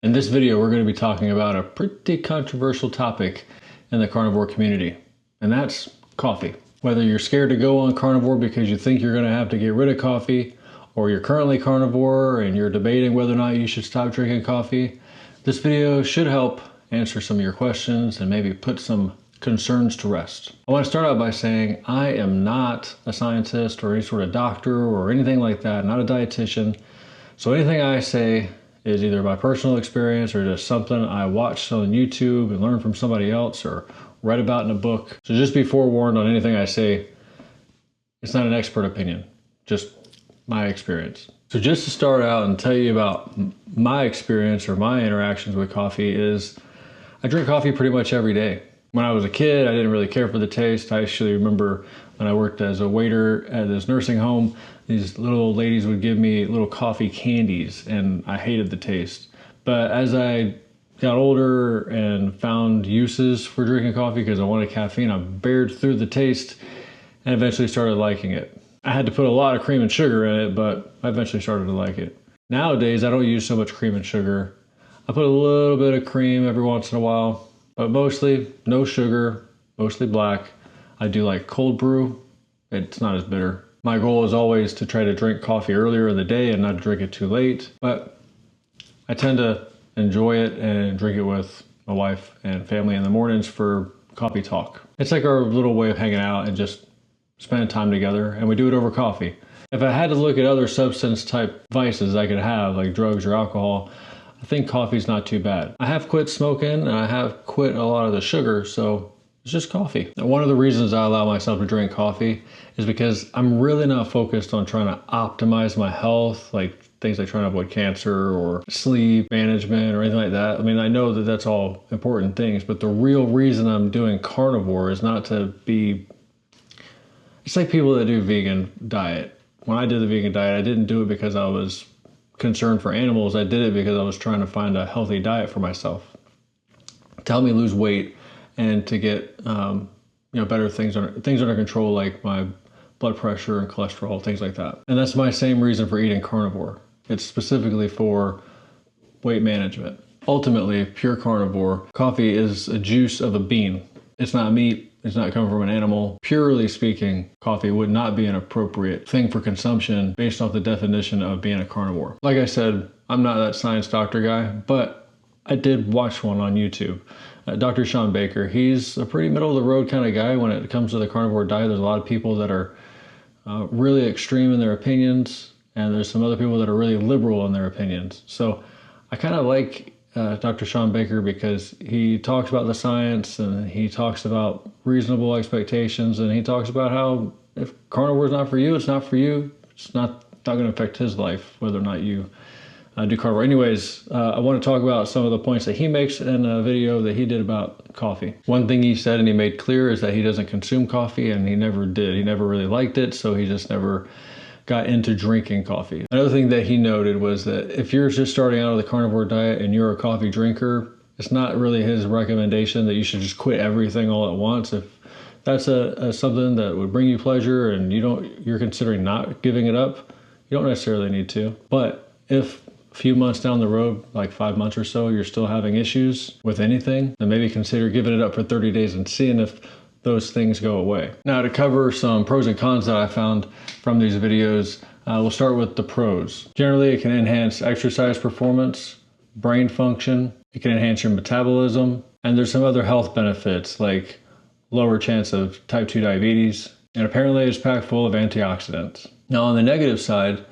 In this video, we're going to be talking about a pretty controversial topic in the carnivore community, and that's coffee. Whether you're scared to go on carnivore because you think you're going to have to get rid of coffee, or you're currently carnivore and you're debating whether or not you should stop drinking coffee, this video should help answer some of your questions and maybe put some concerns to rest. I want to start out by saying I am not a scientist or any sort of doctor or anything like that, not a dietitian. So anything I say is either by personal experience or just something I watched on YouTube and learned from somebody else or read about in a book. So just be forewarned on anything I say. It's not an expert opinion, just my experience. So just to start out and tell you about my experience or my interactions with coffee is I drink coffee pretty much every day. When I was a kid, I didn't really care for the taste. I actually remember when I worked as a waiter at this nursing home, these little old ladies would give me little coffee candies and I hated the taste. But as I got older and found uses for drinking coffee because I wanted caffeine, I bared through the taste and eventually started liking it. I had to put a lot of cream and sugar in it, but I eventually started to like it. Nowadays, I don't use so much cream and sugar. I put a little bit of cream every once in a while, but mostly no sugar, mostly black. I do like cold brew. It's not as bitter. My goal is always to try to drink coffee earlier in the day and not drink it too late, but I tend to enjoy it and drink it with my wife and family in the mornings for coffee talk. It's like our little way of hanging out and just spending time together, and we do it over coffee. If I had to look at other substance type vices I could have, like drugs or alcohol, I think coffee's not too bad. I have quit smoking and I have quit a lot of the sugar, so it's just coffee. And one of the reasons I allow myself to drink coffee is because I'm really not focused on trying to optimize my health, like things like trying to avoid cancer or sleep management or anything like that. I mean, I know that that's all important things, but the real reason I'm doing carnivore is not to be... It's like people that do vegan diet. When I did the vegan diet, I didn't do it because I was concerned for animals. I did it because I was trying to find a healthy diet for myself to help me lose weight and to get better things under control, like my blood pressure and cholesterol, things like that. And that's my same reason for eating carnivore. It's specifically for weight management. Ultimately, pure carnivore, coffee is a juice of a bean. It's not meat. It's not coming from an animal. Purely speaking, coffee would not be an appropriate thing for consumption based off the definition of being a carnivore. Like I said, I'm not that science doctor guy, but I did watch one on YouTube. Dr. Sean Baker, he's a pretty middle of the road kind of guy when it comes to the carnivore diet. There's a lot of people that are really extreme in their opinions, and there's some other people that are really liberal in their opinions. So I kind of like Dr. Sean Baker because he talks about the science and he talks about reasonable expectations, and he talks about how if carnivore is not for you, it's not for you. It's not going to affect his life whether or not you do carnivore. Anyways, I want to talk about some of the points that he makes in a video that he did about coffee. One thing he said and he made clear is that he doesn't consume coffee, and he never did. He never really liked it, so he just never got into drinking coffee. Another thing that he noted was that if you're just starting out with the carnivore diet and you're a coffee drinker, it's not really his recommendation that you should just quit everything all at once. If that's something that would bring you pleasure and you're considering not giving it up, you don't necessarily need to. But if a few months down the road, like 5 months or so, you're still having issues with anything, then maybe consider giving it up for 30 days and seeing if those things go away. Now, to cover some pros and cons that I found from these videos, we'll start with the pros. Generally, it can enhance exercise performance, brain function, it can enhance your metabolism, and there's some other health benefits like lower chance of type 2 diabetes, and apparently it's packed full of antioxidants. Now, on the negative side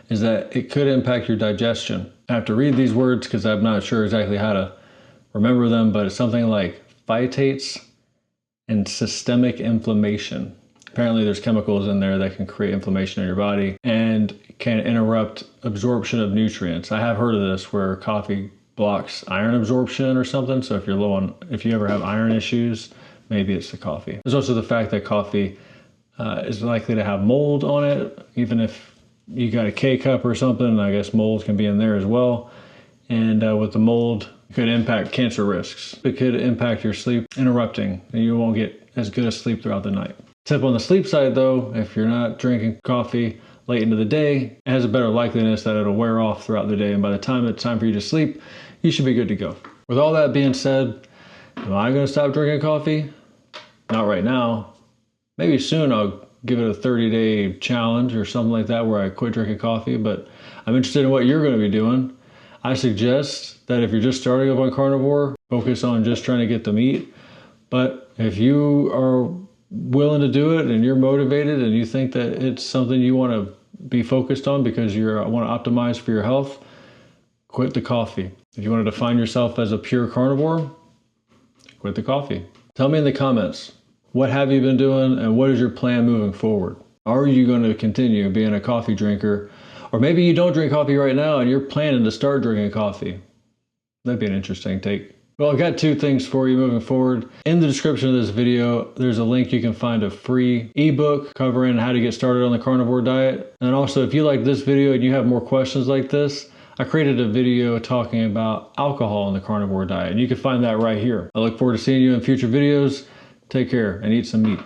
is that it could impact your digestion. I have to read these words because I'm not sure exactly how to remember them, but it's something like phytates and systemic inflammation. Apparently there's chemicals in there that can create inflammation in your body and can interrupt absorption of nutrients. I have heard of this where coffee blocks iron absorption or something. So if if you ever have iron issues, maybe it's the coffee. There's also the fact that coffee is likely to have mold on it. Even if you got a K-cup or something, I guess mold can be in there as well. And with the mold, it could impact cancer risks. It could impact your sleep, interrupting, and you won't get as good a sleep throughout the night. Tip on the sleep side though, if you're not drinking coffee late into the day, it has a better likeliness that it'll wear off throughout the day, and by the time it's time for you to sleep, you should be good to go. With all that being said, am I going to stop drinking coffee? Not right now. Maybe soon I'll give it a 30-day challenge or something like that where I quit drinking coffee, but I'm interested in what you're going to be doing. I suggest that if you're just starting up on carnivore, focus on just trying to get the meat. But if you are willing to do it and you're motivated and you think that it's something you want to be focused on because you want to optimize for your health, quit the coffee. If you want to define yourself as a pure carnivore, quit the coffee. Tell me in the comments, what have you been doing and what is your plan moving forward? Are you going to continue being a coffee drinker? Or maybe you don't drink coffee right now and you're planning to start drinking coffee. That'd be an interesting take. Well, I've got two things for you moving forward. In the description of this video, there's a link you can find a free ebook covering how to get started on the carnivore diet. And also, if you like this video and you have more questions like this, I created a video talking about alcohol in the carnivore diet, and you can find that right here. I look forward to seeing you in future videos. Take care and eat some meat.